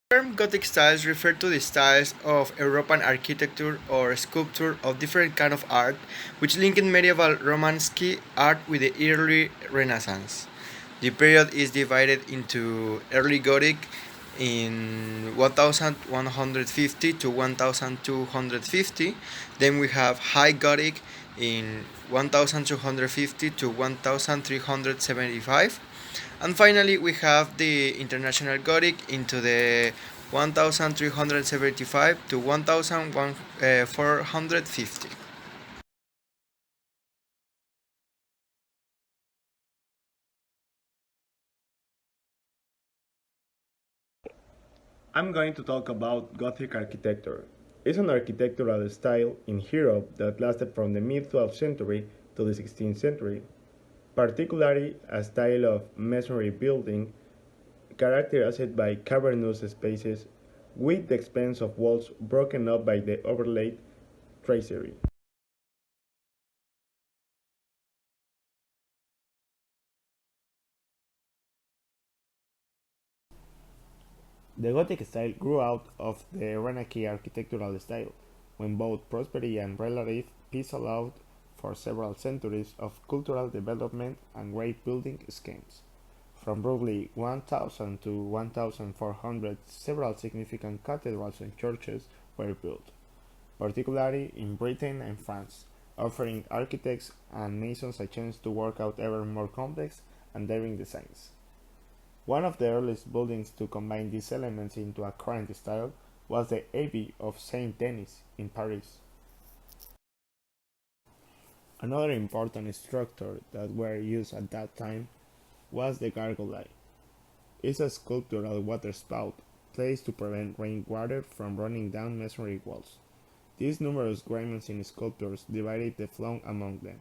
The term Gothic styles refer to the styles of European architecture or sculpture of different kind of art, which linked medieval Romanesque art with the early Renaissance. The period is divided into early Gothic in 1150 to 1250. Then we have High Gothic in 1250 to 1375. And finally, we have the International Gothic into the 1375 to 1450. I'm going to talk about Gothic architecture. It's an architectural style in Europe that lasted from the mid 12th century to the 16th century, particularly a style of masonry building characterized by cavernous spaces with the expanse of walls broken up by the overlaid tracery. The Gothic style grew out of the Renaissance architectural style, when both prosperity and relative peace allowed for several centuries of cultural development and great building schemes. From roughly 1000 to 1400, several significant cathedrals and churches were built, particularly in Britain and France, offering architects and masons a chance to work out ever more complex and daring designs. One of the earliest buildings to combine these elements into a current style was the Abbey of Saint Denis in Paris. Another important structure that were used at that time was the gargoyle. It's a sculptural waterspout placed to prevent rainwater from running down masonry walls. These numerous gradients in sculptures divided the flow among them,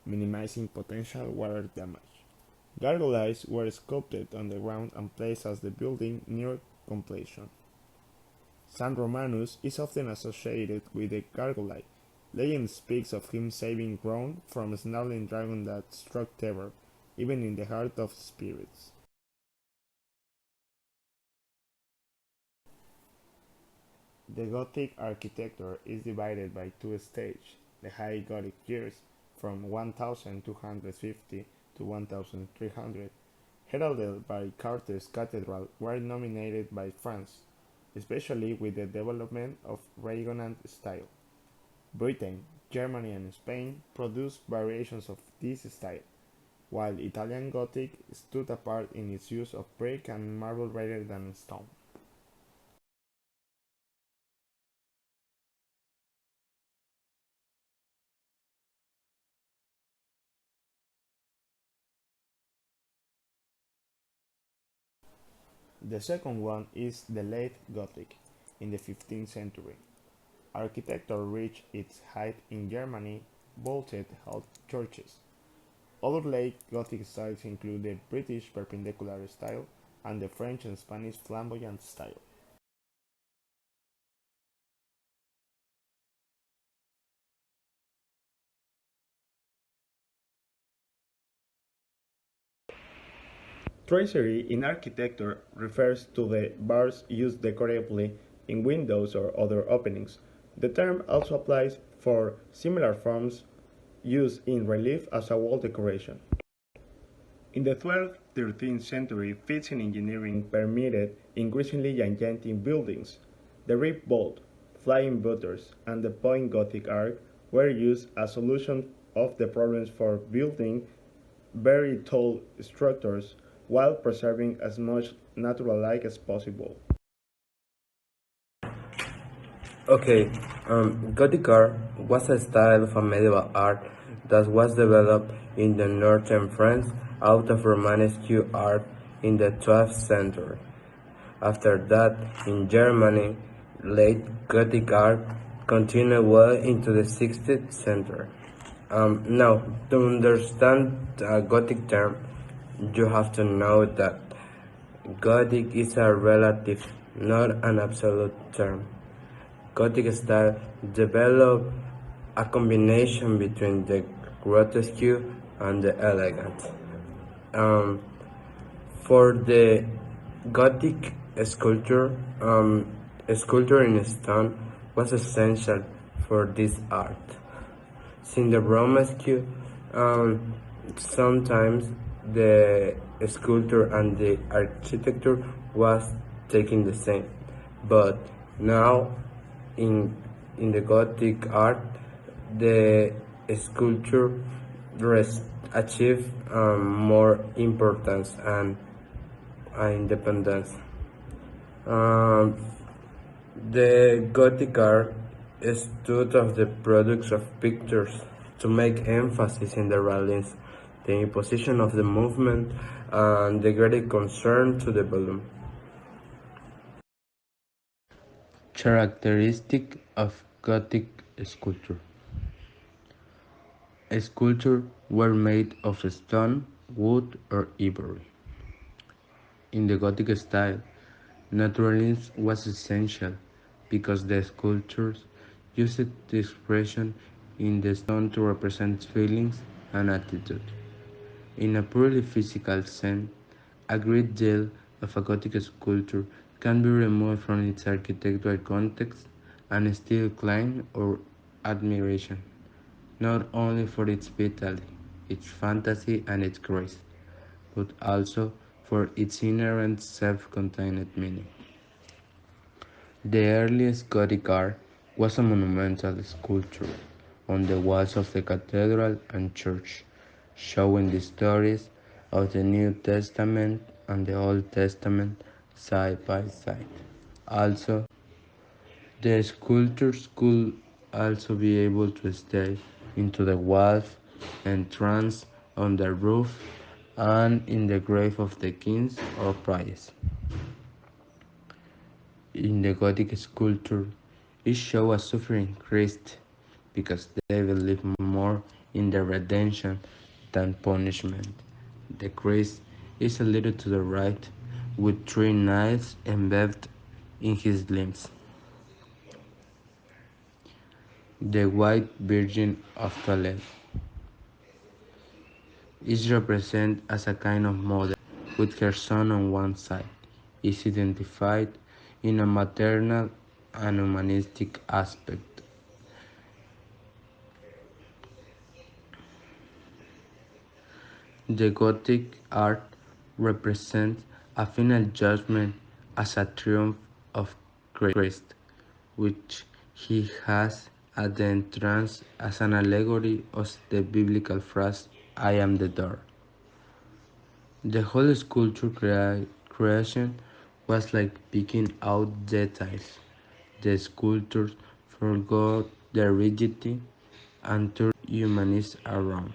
minimizing potential water damage. Gargoyles were sculpted on the ground and placed as the building neared completion. San Romanus is often associated with the gargoyle. Legend speaks of him saving Rome from a snarling dragon that struck terror, even in the heart of spirits. The Gothic architecture is divided by two stages: the High Gothic years from 1250 to 1300, heralded by Chartres Cathedral, were dominated by France, especially with the development of Reaganite style. Britain, Germany, and Spain produced variations of this style, while Italian Gothic stood apart in its use of brick and marble rather than stone. The second one is the late Gothic, in the 15th century. Architecture reached its height in Germany, vaulted held churches. Other late Gothic styles include the British Perpendicular style and the French and Spanish Flamboyant style. Tracery in architecture refers to the bars used decoratively in windows or other openings. The term also applies for similar forms used in relief as a wall decoration. In the 12th–13th century, feats in engineering permitted increasingly gigantic buildings. The rib vault, flying butters, and the point Gothic arch were used as solutions of the problems for building very tall structures while preserving as much natural light as possible. Okay, Gothic art was a style of medieval art that was developed in the northern France out of Romanesque art in the 12th century. After that, in Germany, late Gothic art continued well into the 16th century. Now, to understand the Gothic term, you have to know that Gothic is a relative, not an absolute term. Gothic style developed a combination between the grotesque and the elegant. For the Gothic Sculpture, um, sculpture in stone was essential for this art. Since the Romanesque, um, sometimes the sculpture and the architecture was taking the same, but now in in the Gothic art, the sculpture achieved more importance and independence. Um, the Gothic art stood of the products of pictures to make emphasis in the realism, the imposition of the movement, and the great concern to the volume. Characteristic of Gothic sculpture. Sculptures were made of stone, wood, or ivory. In the Gothic style, naturalism was essential because the sculptures used the expression in the stone to represent feelings and attitude. In a purely physical sense, a great deal of a Gothic sculpture can be removed from its architectural context and still claim our admiration, not only for its vitality, its fantasy, and its grace, but also for its inherent self-contained meaning. The earliest Gothic art was a monumental sculpture on the walls of the cathedral and church, showing the stories of the New Testament and the Old Testament side by side. Also, the sculptures could also be able to stay into the walls, entrance, on the roof, and in the grave of the kings or priests. In the Gothic sculpture, it shows a suffering Christ because they believe more in the redemption than punishment. The Christ is a little to the right, with three knives embedded in his limbs. The White Virgin of Toledo is represented as a kind of mother with her son on one side. Is identified in a maternal and humanistic aspect. The Gothic art represents a final judgment as a triumph of Christ, which he has at the entrance as an allegory of the biblical phrase, I am the door. The whole sculpture creation was like picking out details. The sculptors forgot their rigidity and turned humanist around.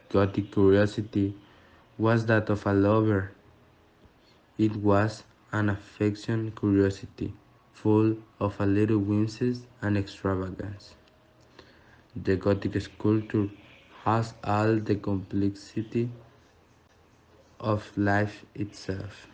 Gothic curiosity was that of a lover. It was an affectionate curiosity, full of a little whimsies and extravagance. The Gothic sculpture has all the complexity of life itself.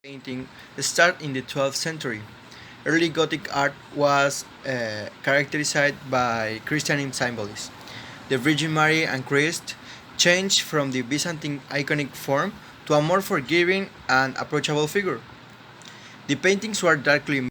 Painting started in the 12th century. Early Gothic art was characterized by Christian symbolism. The Virgin Mary and Christ changed from the Byzantine iconic form to a more forgiving and approachable figure. The paintings were darkly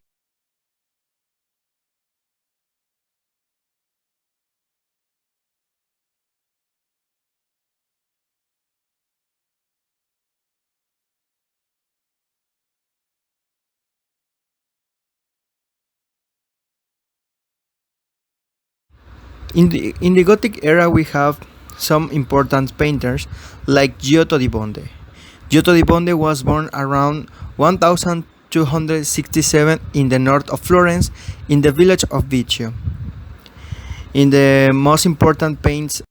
in the Gothic era, we have some important painters like Giotto di Bonde. Giotto di Bonde was born around 1267 in the north of Florence, in the village of Viccio. In the most important paints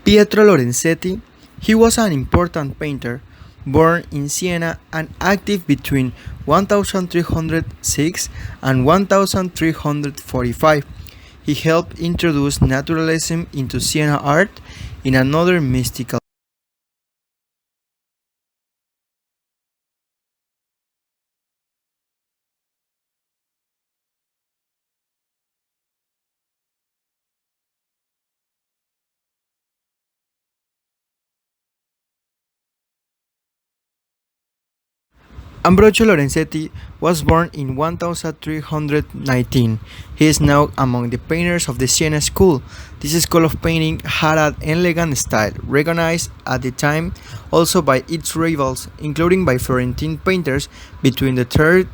Pietro Lorenzetti, he was an important painter, born in Siena and active between 1306 and 1345. He helped introduce naturalism into Siena art in another mystical. Ambrogio Lorenzetti was born in 1319. He is now among the painters of the Siena school. This school of painting had an elegant style, recognized at the time also by its rivals, including by Florentine painters between the 3rd